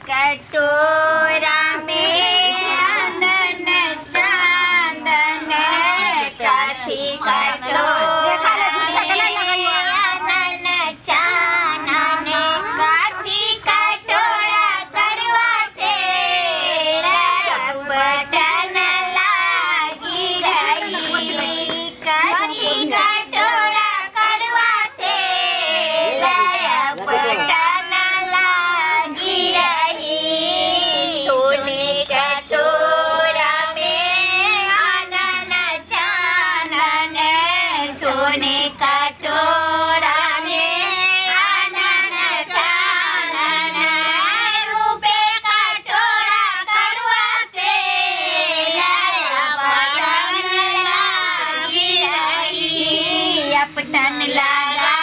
कटोरा में आनन चांदन कथी कटोरा आनन चानन कथी कटोरा करवाते बटन लागी रही कथी कटोरा करवाते बटन लागी रही सोने कटोरा में आनन चानन सोने कटोरा में आनन चानन रूपे कटोरा करवाते बटन लागी रही अपटन लगा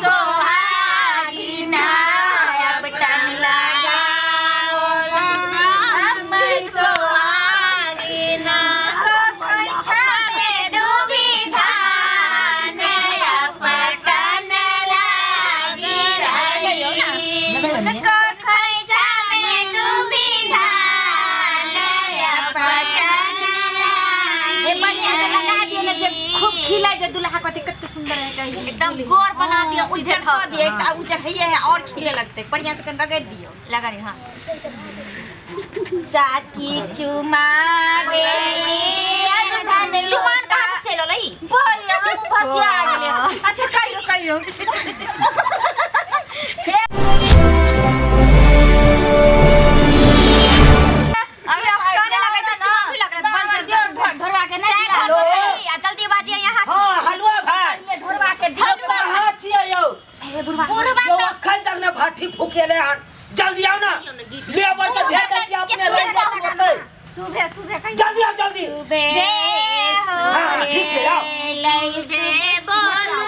सोहागिना अपटन लगा सोहागिना छावे डूबी धान अपटन लागी रही खैचा में डूबी धान अपटन लागी खूब खिला जो दुल्हा कथी कितना सुंदर है कहीं एकदम गोर बना दिया उज्जर कर दिए उज्जर है और खिले लगते बढ़िया से रगड़ दियो लगा रही हाँ चाची चुमावे चुमान कहाँ से चलो लई बोल हम फसिया आ गेले अच्छा कहियो अभी अब गाने लगे तो चुमान भी लग रहा है ढोरवा के नहीं हेलो जल्दी बाजिए यहाँ हां हलवा भाई ये ढोरवा के हलवा हां छिए यो ए बुढ़वा यो अखन तक ने भाठी फूकेले हन जल्दी आओ ना लेबर के भेज दे छी अपने ले जा सुबह कहीं जल्दी आओ जल्दी हां ठीक है आओ लई से बोलू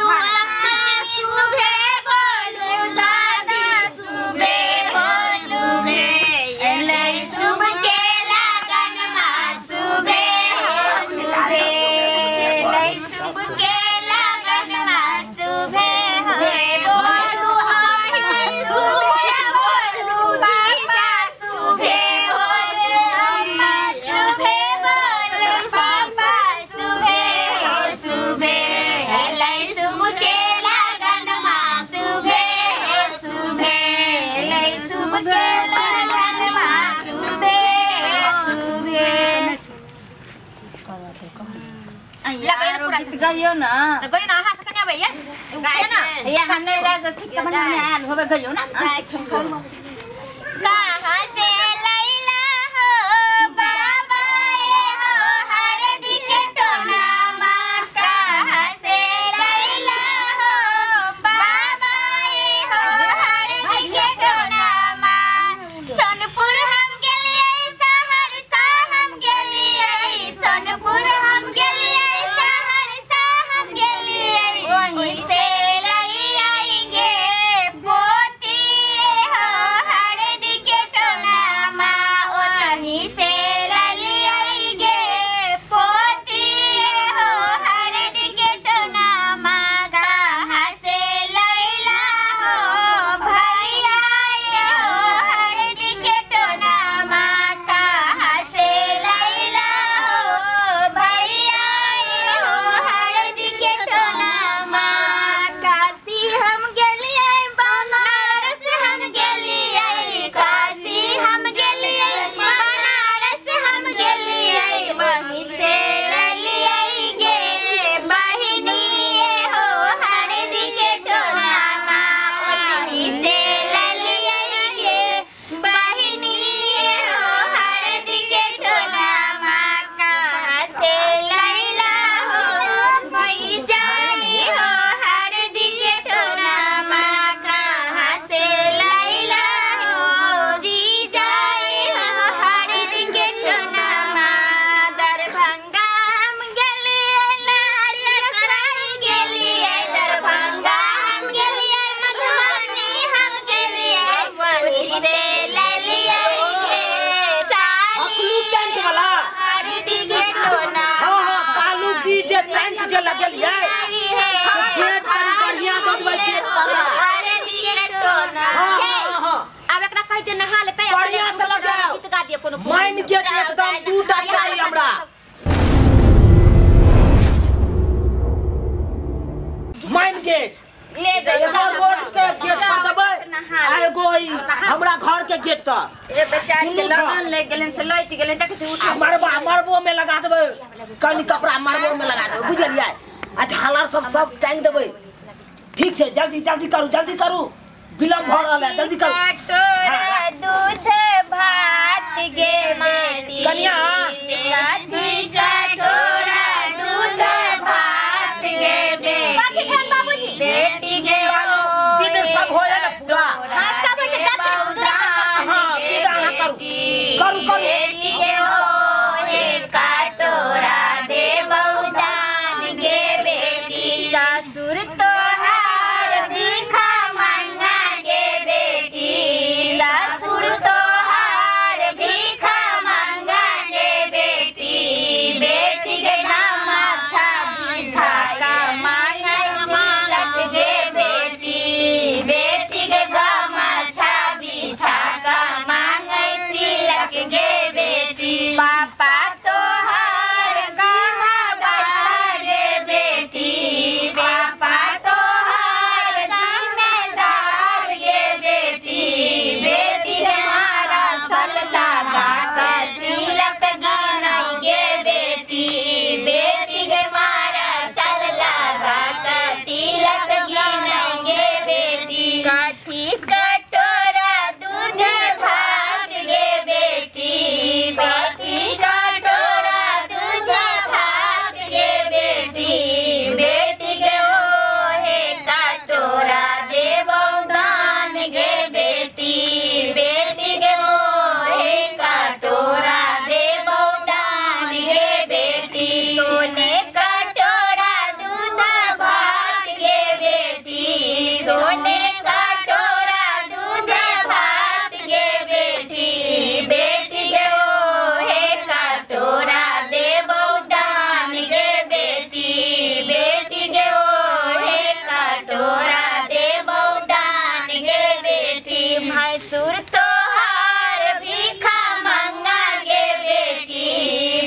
सुबह बोलू दादा सुबह बोलू लई सुबह के लगन मां सुबह हो सुबह लई सुबह के लगन मां सुबह हो बोलू हाय सुबह बोलू बाबा सुबह बोलू अम्मा सुबह बोलू पापा सुबह हो सुबह लई सुबह के लगन मां सुबह हो सुबह लई सुबह के लगन मां सुबह हो सुबह लगे ना पूरा से गइयो ना तो गई ना हां से कन्या भैया उठे ना ये हमने राजा सिक्का बना आल होबे गइयो ना कहां से लैला हो बाबा ए हो हरदी के टोना मां कहां से लैला हो बाबा ए हो हरदी के टोना मां सोनपुर हम गेलिए सहरसा हम गेलिए सोनपुर हम गेलिए सहरसा हम गेलिए वहीं से लई आएंगे पोती हो हरदी के टोना कोनो माइन गेट एकदम टूटा चाहिए हमरा माइन गेट ले एगो रोड के गेट पर दबै आ एगो हमरा घर के गेट त ए बेचारी के लगन ले गेलन से लइट गेलन देख छै उठा मरबो में लगा देबै कनी कपड़ा मरबो में लगा देबै बुझलियै आ झालर सब टांग देबै ठीक छै जल्दी करू विलम्ब भ रहल है जल्दी करू कटोरा दूध भात गे माटी कन्या कटोरा दूध भात गे बेटी बाबूजी बेटी गे विद सब होय ना पूरा हां सब से जाके हां विदा करू बेटी गे हो हे कटोरा दे बहुदान गे बेटी ससुर तोहार भिखा मांगा गे बेटी ससुर तोहार भिखा मांगा गे बेटी बेटी गे नाम अच्छा बिछा का मांगा तिलक गे बेटी बेटी गे नाम अच्छा बिछा का मांगा तिलक गे बेटी पापा तोहार कहाँ बाहर गे बेटी पापा तोहार जिम्मेदार गे बेटी बेटी हमारा सल लगा कर तिलक गिनाई गे बेटी बेटी गे हमारा सल लगा कर तिलक गिनाई गे बेटी कथी कटोरा दूध भात गे बेटी कथी कटोरा दूध भात गे बेटी बेटी गे ओ हे कटोरा देबो दान गे बेटी बेटी गे ओ हे कटोरा देबो दान गे बेटी सोने कटोरा दूध भात गे बेटी सोने कटोरा दूध भात गे बेटी बेटी गे ओ हे कटोरा देबो दान गे बेटी बेटी गे ओ हे कटोरा देबो दान गे बेटी भैंसुर तोहार भिखा मांगा गे बेटी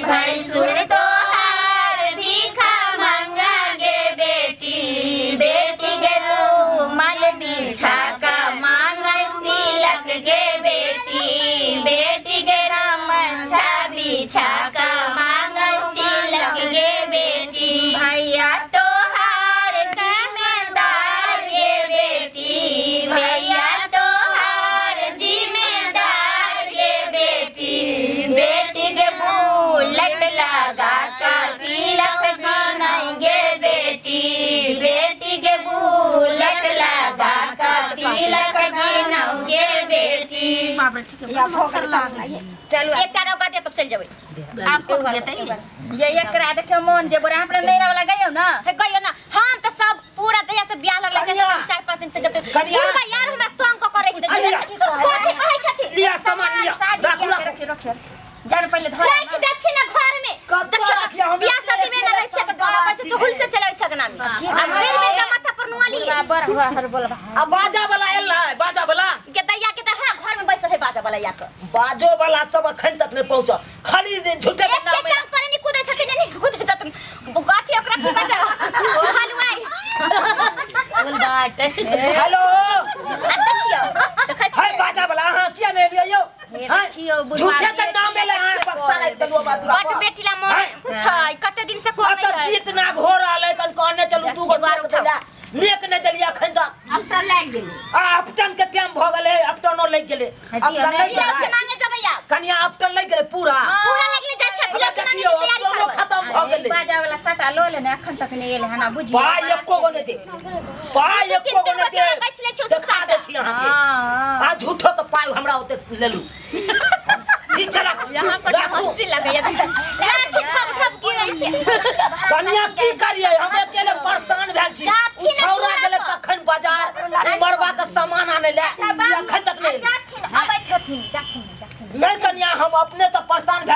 भैंसुर तोहार भिखा मांगा गे बेटी बेटी गे माल बिछा का मांगा तिलक गे बेटी बेटी गे राम अच्छा बिछा का मांगा तिलक गे बेटी भैया तोहार जिम्मेदार गे बेटी भैया तोहार जिम्मेदार गे बेटी बेटी गे बुलेट लगा कर तिलक गिनाई गे बेटी बेटी गे बुलेट लगा कर तिलक गिनाई गे बेटी चलो एकटा नौका दे तब चल जेबै आपको ये एकरा देखियो मन जे बोरा हमरा नैरा वाला गयो ना हम त सब पूरा जया से बियाह लगले के हम 4-5 दिन से जते पूरा यार हमरा तंग क करे कथि कहै छथि लिया सामान लिया रखो जान पहले धर देखि ना घर में देखियो बियाह शादी में ना रह छै त गाना बच्चा हुल से चलै छै गनामी अब बेर जा माथा पर नुआली बराबर हर बोलबा अब बाजा वाला एला बाजा वाला के दैया के त हां घर में बैसल है बाजा वाला या के बाजो वाला सब अखन तक नहीं पहुंचा खाली झूठे के नाम में काम करे नहीं कूदे छथिन नहीं कूदे छथिन बुगाती ओकरा की बजा हलवाई बोल बात हेलो देखियो देखै हाय बाजा वाला हां किया नहीं लियो देखियो झूठे के नाम में ले हां पक्सा नहीं तलुआ बात बट बेटीला मोन छै कते दिन से फोन नहीं है कितना घोर आले कन कहने चलू तू गोट दे जा नेक ने दलिया खन दा अब त लाग गेल अपटन के टाइम भ गेले अपटनो लग गेले अपटन नहीं गेले मांगे जबैया कनिया अपटन लग गेले पूरा लगले जाय छै फिल्म के देखियो अपटनो खत्म भ गेले बाजा वाला सटा लो ले अखन तक नहीं एले हना बुझी पाई एको गो ने दे पाई एको गो ने दे दिखा दे छी अहां के आ झूठो के पाई हमरा ओते लेलू ठीक चला यहां से हंसी लगैया लाठी ठप ठप गिरै छै कनिया की करिए हम अकेले परेशान भेल छी छौरा गेले कखन बाजार मरबा के सामान आने ले अखन तक नहीं अबै छथिन जाथिन नहीं कनिया हम अपने तो परेशान